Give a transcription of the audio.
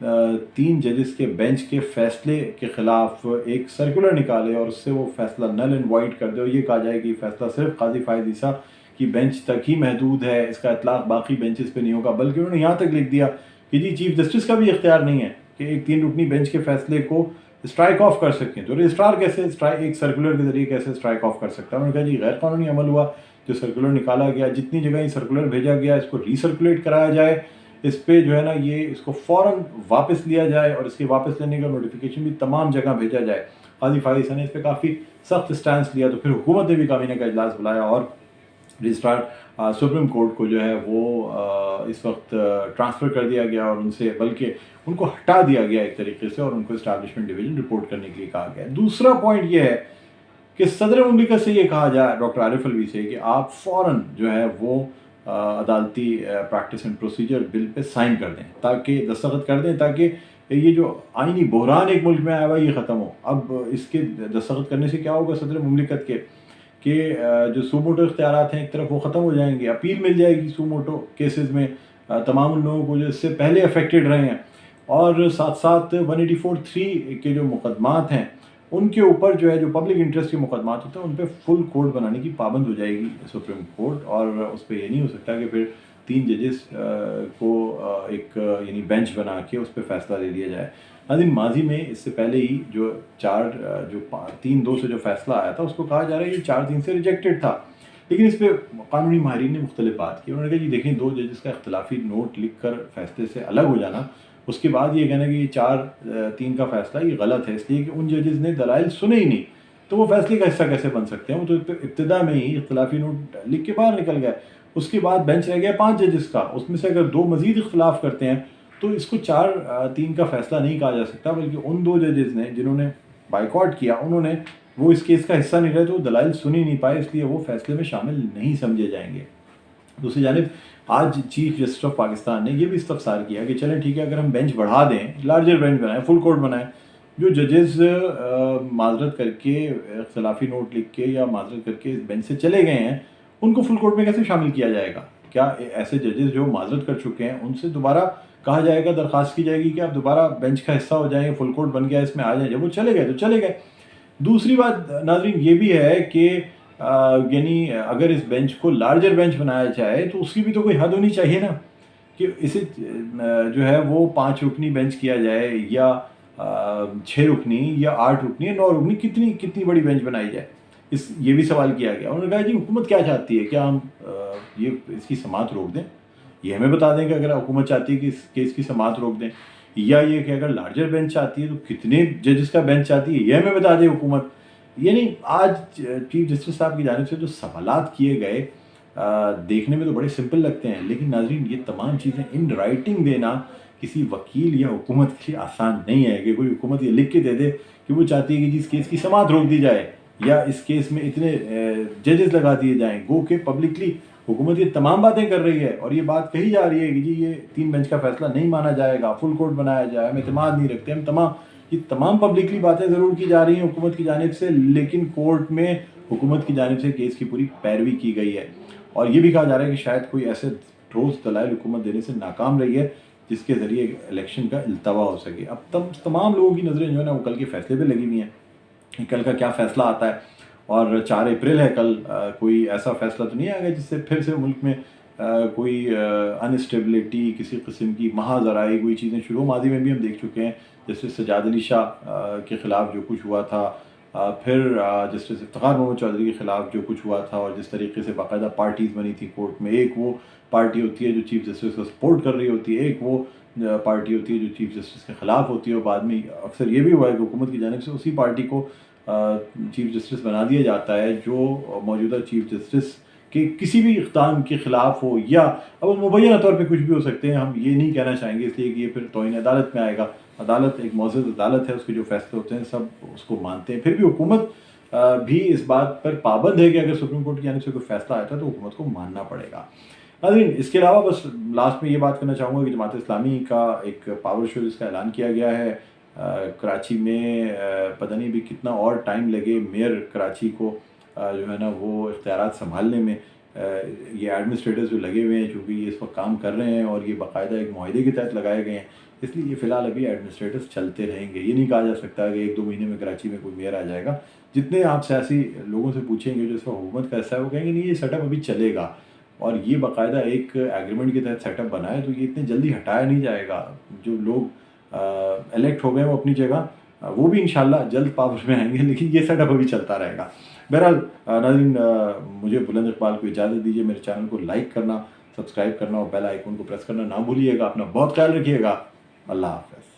3 ججز کے بینچ کے فیصلے کے خلاف ایک سرکولر نکالے اور اس سے وہ فیصلہ نل اینڈ وائڈ کر دے اور یہ کہا جائے کہ یہ فیصلہ صرف قاضی فائز عیسیٰ کی بینچ تک ہی محدود ہے، اس کا اطلاق باقی بینچز پہ نہیں ہوگا، بلکہ انہوں نے یہاں تک لکھ دیا کہ جی چیف جسٹس کا بھی اختیار نہیں ہے کہ ایک 3 رکنی بینچ کے فیصلے کو اسٹرائک آف کر سکیں۔ تو رجسٹرار کیسے ایک سرکولر کے ذریعے کیسے اسٹرائک آف کر سکتا ہے؟ انہوں نے کہا جی غیر قانونی عمل ہوا جو سرکولر نکالا گیا، جتنی جگہ یہ سرکولر بھیجا گیا اس کو ری سرکولیٹ کرایا جائے، اس پہ جو ہے نا یہ اس کو فوراً واپس لیا جائے اور اس کے واپس لینے کا نوٹیفیکیشن بھی تمام جگہ بھیجا جائے۔ قاضی فائز عیسیٰ نے اس پہ کافی سخت اسٹینس لیا، تو پھر حکومت نے بھی کابینہ کا اجلاس بلایا اور رجسٹرار سپریم کورٹ کو جو ہے وہ اس وقت ٹرانسفر کر دیا گیا اور ان سے بلکہ ان کو ہٹا دیا گیا ایک طریقے سے اور ان کو اسٹیبلشمنٹ ڈویژن رپورٹ کرنے کے لیے کہا گیا۔ دوسرا پوائنٹ یہ ہے کہ صدر مملکت سے یہ کہا جائے ڈاکٹر عارف الوی سے کہ آپ فوراً جو ہے وہ عدالتی پریکٹس اینڈ پروسیجر بل پہ سائن کر دیں، تاکہ دستخط کر دیں، تاکہ یہ جو آئینی بحران ایک ملک میں آیا ہوا یہ ختم ہو۔ اب اس کے دستخط کرنے سے کیا ہوگا صدر مملکت کے کہ جو سو موٹو اختیارات ہیں ایک طرف وہ ختم ہو جائیں گے، اپیل مل جائے گی سو موٹو کیسز میں تمام ان لوگوں کو جو اس سے پہلے افیکٹڈ رہے ہیں، اور ساتھ ساتھ 184(3) کے جو مقدمات ہیں ان کے اوپر جو ہے جو پبلک انٹرسٹ کے مقدمات ہوتے ہیں ان پہ فل کورٹ بنانے کی پابند ہو جائے گی سپریم کورٹ، اور اس پہ یہ نہیں ہو سکتا کہ پھر 3 ججز کو ایک یعنی بینچ بنا کے اس پہ فیصلہ لے لیا جائے۔ ناظرین ماضی میں اس سے پہلے ہی جو 3-2 سے جو فیصلہ آیا تھا اس کو کہا جا رہا ہے یہ 4-3 سے ریجیکٹڈ تھا، لیکن اس پہ قانونی ماہرین نے مختلف بات کی۔ انہوں نے کہا جی دیکھیں 2 ججز کا اختلافی نوٹ لکھ کر فیصلے سے الگ ہو جانا، اس کے بعد یہ کہنا کہ یہ 4-3 کا فیصلہ یہ غلط ہے، اس لیے کہ ان ججز نے دلائل سنے ہی نہیں، تو وہ فیصلے کا حصہ کیسے بن سکتے ہیں؟ وہ تو ابتدا میں ہی اختلافی نوٹ لکھ کے باہر نکل گئے، اس کے بعد بینچ رہ گیا 5 ججز کا، اس میں سے اگر 2 مزید اختلاف کرتے ہیں تو اس کو 4-3 کا فیصلہ نہیں کہا جا سکتا، بلکہ ان 2 ججز نے جنہوں نے بائیکاٹ کیا انہوں نے وہ اس کیس کا حصہ نہیں رہے، تو وہ دلائل سن ہی نہیں پائے، اس لیے وہ فیصلے میں شامل نہیں سمجھے جائیں گے۔ دوسری جانب آج چیف جسٹس آف پاکستان نے یہ بھی استفسار کیا کہ چلیں ٹھیک ہے اگر ہم بینچ بڑھا دیں، لارجر بینچ بنائیں، فل کورٹ بنائیں، جو ججز معذرت کر کے اختلافی نوٹ لکھ کے یا معذرت کر کے اس بینچ سے چلے گئے ہیں ان کو فل کورٹ میں کیسے شامل کیا جائے گا؟ کیا ایسے ججز جو معذرت کر چکے ہیں ان سے دوبارہ کہا جائے گا، درخواست کی جائے گی کہ آپ دوبارہ بینچ کا حصہ ہو جائیں، فل کورٹ بن گیا اس میں آ جائیں؟ جب وہ چلے گئے تو چلے گئے۔ دوسری بات ناظرین یہ بھی ہے کہ یعنی اگر اس بینچ کو لارجر بینچ بنایا جائے تو اس کی بھی تو کوئی حد ہونی چاہیے نا، کہ اسے جو ہے وہ 5 رکنی بینچ کیا جائے یا 6 رکنی یا 8 رکنی یا 9 رکنی، کتنی بڑی بینچ بنائی جائے؟ یہ بھی سوال کیا گیا۔ انہوں نے کہا جی حکومت کیا چاہتی ہے، کیا ہم یہ اس کی سماعت روک دیں؟ یہ ہمیں بتا دیں کہ اگر حکومت چاہتی ہے کہ اس کیس کی سماعت روک دیں، یا یہ کہ اگر لارجر بینچ چاہتی ہے تو کتنے ججز کا بینچ چاہتی ہے یہ ہمیں بتا دے حکومت۔ یعنی آج چیف جسٹس صاحب کی جانب سے جو سوالات کیے گئے دیکھنے میں تو بڑے سمپل لگتے ہیں، لیکن ناظرین یہ تمام چیزیں ان رائٹنگ دینا کسی وکیل یا حکومت کے لیے آسان نہیں ہے کہ کوئی حکومت یہ لکھ کے دے دے کہ وہ چاہتی ہے کہ اس کیس کی سماعت روک دی جائے یا اس کیس میں اتنے ججز لگا دیے جائیں، گو کہ پبلکلی حکومت یہ تمام باتیں کر رہی ہے اور یہ بات کہی جا رہی ہے کہ جی یہ 3 بینچ کا فیصلہ نہیں مانا جائے گا، فل کورٹ بنایا جائے، ہم اعتماد نہیں رکھتے، یہ تمام پبلکلی باتیں ضرور کی جا رہی ہیں حکومت کی جانب سے، لیکن کورٹ میں حکومت کی جانب سے کیس کی پوری پیروی کی گئی ہے، اور یہ بھی کہا جا رہا ہے کہ شاید کوئی ایسے ٹھوس دلائل حکومت دینے سے ناکام رہی ہے جس کے ذریعے الیکشن کا التوا ہو سکے۔ اب تمام لوگوں کی نظریں جو ہے نا وہ کل کے فیصلے پہ لگی ہوئی ہیں، کل کا کیا فیصلہ آتا ہے، اور 4 اپریل ہے کل، کوئی ایسا فیصلہ تو نہیں آئے گا جس سے پھر سے ملک میں کوئی انسٹیبلٹی کسی قسم کی محض ذرائع کوئی چیزیں شروع ماضی میں بھی ہم دیکھ چکے ہیں، جیسے سجاد علی شاہ کے خلاف جو کچھ ہوا تھا، پھر جسٹس افتخار محمد چودھری کے خلاف جو کچھ ہوا تھا، اور جس طریقے سے باقاعدہ پارٹیز بنی تھی کورٹ میں، ایک وہ پارٹی ہوتی ہے جو چیف جسٹس کو سپورٹ کر رہی ہوتی ہے، ایک وہ پارٹی ہوتی ہے جو چیف جسٹس کے خلاف ہوتی ہے، اور بعد میں اکثر یہ بھی ہوا ہے کہ حکومت کی جانب سے اسی پارٹی کو چیف جسٹس بنا دیا جاتا ہے جو موجودہ چیف جسٹس کہ کسی بھی اقدام کے خلاف ہو، یا اب مبینہ طور پہ کچھ بھی ہو سکتے ہیں، ہم یہ نہیں کہنا چاہیں گے اس لیے کہ یہ پھر توہین عدالت میں آئے گا۔ عدالت ایک معزز عدالت ہے، اس کے جو فیصلے ہوتے ہیں سب اس کو مانتے ہیں، پھر بھی حکومت بھی اس بات پر پابند ہے کہ اگر سپریم کورٹ کی جانب سے کوئی فیصلہ آتا ہے تو حکومت کو ماننا پڑے گا۔ ناظرین اس کے علاوہ بس لاسٹ میں یہ بات کرنا چاہوں گا کہ جماعت اسلامی کا ایک پاور شو جس کا اعلان کیا گیا ہے کراچی میں، پتہ نہیں بھی کتنا اور ٹائم لگے میئر کراچی کو جو ہے نا وہ اختیارات سنبھالنے میں، یہ ایڈمنسٹریٹرز جو لگے ہوئے ہیں چونکہ یہ اس وقت کام کر رہے ہیں اور یہ باقاعدہ ایک معاہدے کے تحت لگائے گئے ہیں، اس لیے یہ فی الحال ابھی ایڈمنسٹریٹرز چلتے رہیں گے. یہ نہیں کہا جا سکتا کہ 1-2 مہینے میں کراچی میں کوئی میئر آ جائے گا. جتنے آپ سیاسی لوگوں سے پوچھیں گے جو اس وقت حکومت کا حصہ ہے وہ کہیں گے نہیں یہ سیٹ اپ ابھی چلے گا اور یہ باقاعدہ ایک ایگریمنٹ کے تحت سیٹ اپ بنا ہے تو یہ اتنے جلدی ہٹایا نہیں جائے گا. جو لوگ الیکٹ ہو گئے وہ اپنی جگہ وہ بھی انشاءاللہ جلد پاور میں آئیں گے لیکن یہ سیٹ اپ ابھی چلتا رہے گا. بہرحال ناظرین مجھے بلند اقبال کو اجازت دیجیے. میرے چینل کو لائک کرنا، سبسکرائب کرنا اور بیل آئیکن کو پریس کرنا نہ بھولیے گا. اپنا بہت خیال رکھیے گا. اللہ حافظ.